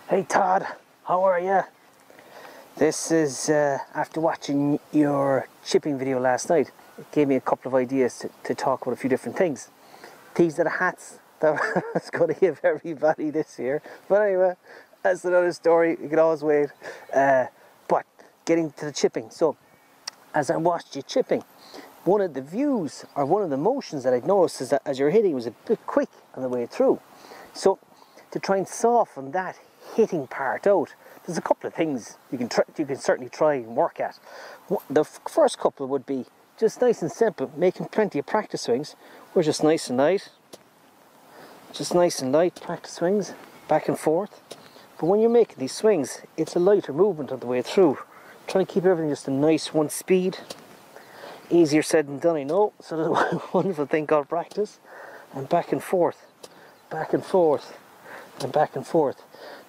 Hey Todd, how are you? This is after watching your chipping video last night. It gave me a couple of ideas to talk about a few different things. These are the hats that I was going to give everybody this year. But anyway, that's another story. You can always wait. But getting to the chipping. So, as I watched you chipping, one of the views or one of the motions that I'd noticed is that as you're hitting, it was a bit quick on the way through. So, to try and soften that hitting part out, there's a couple of things you can certainly try and work at. The first couple would be just nice and simple, making plenty of practice swings. We're just nice and light, practice swings, back and forth. But when you're making these swings, it's a lighter movement on the way through. Trying to keep everything just a nice one speed. Easier said than done, I know. So there's a wonderful thing called practice. And back and forth, back and forth, and back and forth.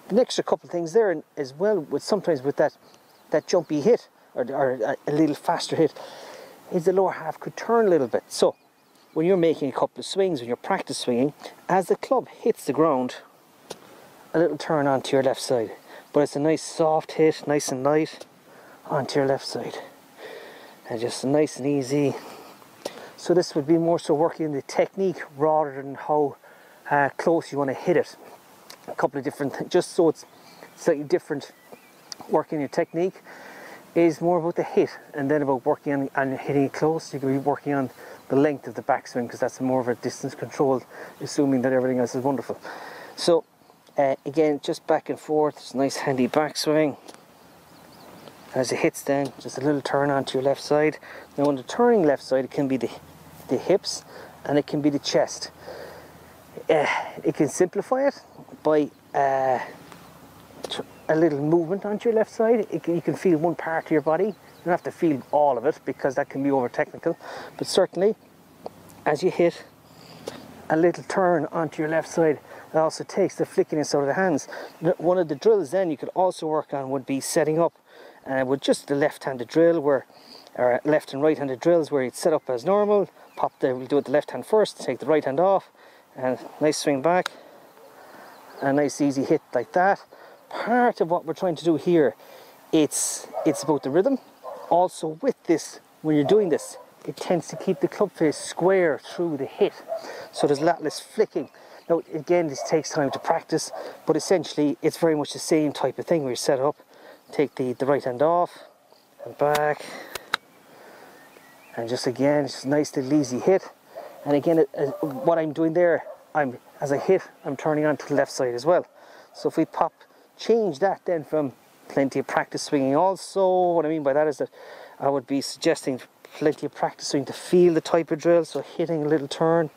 The extra couple of things there as well, with sometimes with that jumpy hit or a little faster hit, is the lower half could turn a little bit. So when you're making a couple of swings, when you're practice swinging, as the club hits the ground, a little turn onto your left side. But it's a nice soft hit, nice and light, onto your left side. And just nice and easy. So this would be more so working in the technique rather than how close you want to hit it. A couple of different things, just so it's slightly different. Working your technique is more about the hit, and then about working on hitting it close. You can be working on the length of the backswing, because that's more of a distance control, assuming that everything else is wonderful. So again, just back and forth. It's a nice handy backswing. As it hits, then just a little turn onto your left side. Now on the turning left side, it can be the hips and it can be the chest. It can simplify it by a little movement onto your left side. You can feel one part of your body. You don't have to feel all of it, because that can be over technical. But certainly, as you hit, a little turn onto your left side, it also takes the flickiness out of the hands. One of the drills then you could also work on would be setting up with just the left-handed drill, or left and right-handed drills, where you'd set up as normal. We'll do it the left hand first, take the right hand off, and nice swing back. A nice easy hit like that. Part of what we're trying to do here, it's about the rhythm. Also with this, when you're doing this, it tends to keep the club face square through the hit. So there's a lot less flicking. Now again, this takes time to practice, but essentially it's very much the same type of thing where you set up, take the right hand off, and back. And just again, just a nice little easy hit. And again, what I'm doing there, as I hit, I'm turning on to the left side as well. So if we change that then from plenty of practice swinging. Also, what I mean by that is that I would be suggesting plenty of practice swinging to feel the type of drill. So hitting a little turn,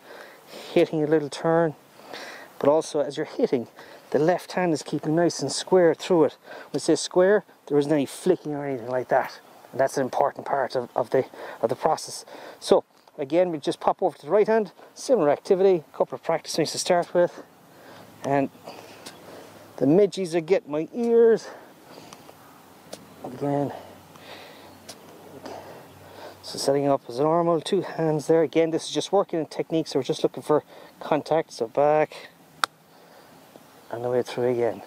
but also as you're hitting, the left hand is keeping nice and square through it. When I say square, there isn't any flicking or anything like that. And that's an important part of the process. So again, we just pop over to the right hand, similar activity, a couple of practice swings to start with, and the midgies are getting my ears. Again, so setting up as normal, two hands there. Again, this is just working in technique, so we're just looking for contact. So back, and the way through again.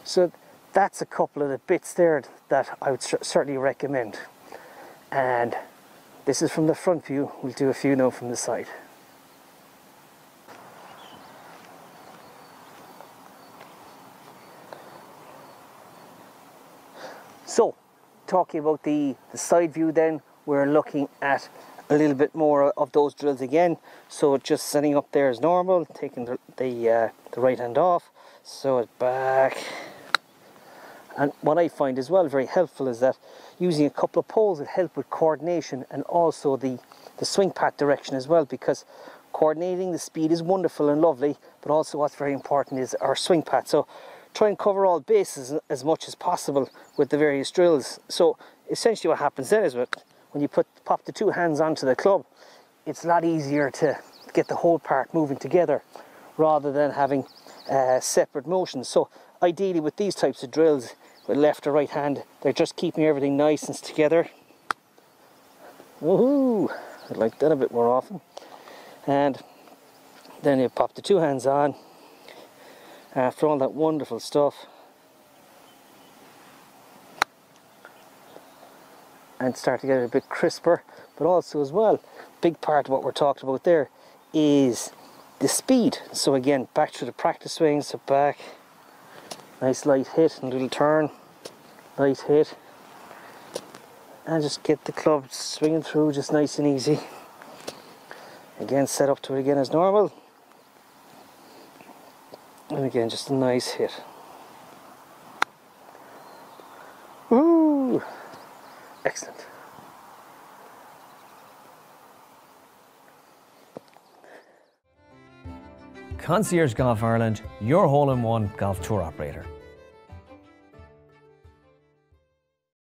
So that's a couple of the bits there that I would certainly recommend. And this is from the front view. We'll do a few now from the side. So, talking about the side view then, we're looking at a little bit more of those drills again. So just setting up there as normal, taking the right hand off, so it's back. And what I find as well very helpful is that using a couple of poles will help with coordination, and also the swing path direction as well, because coordinating the speed is wonderful and lovely, but also what's very important is our swing path. So try and cover all bases as much as possible with the various drills. So essentially what happens then is that when you pop the two hands onto the club, it's a lot easier to get the whole part moving together rather than having separate motions. So ideally with these types of drills, with left or right hand, they're just keeping everything nice and together. Woohoo! I'd like that a bit more often. And then you pop the two hands on. After all that wonderful stuff, and start to get it a bit crisper. But also as well, big part of what we're talking about there is the speed. So again, back to the practice swing, so back, nice light hit and little turn, light hit, and just get the club swinging through just nice and easy. Again, set up to it again as normal, and again just a nice hit. Woo! Excellent. Concierge Golf Ireland, your hole-in-one golf tour operator.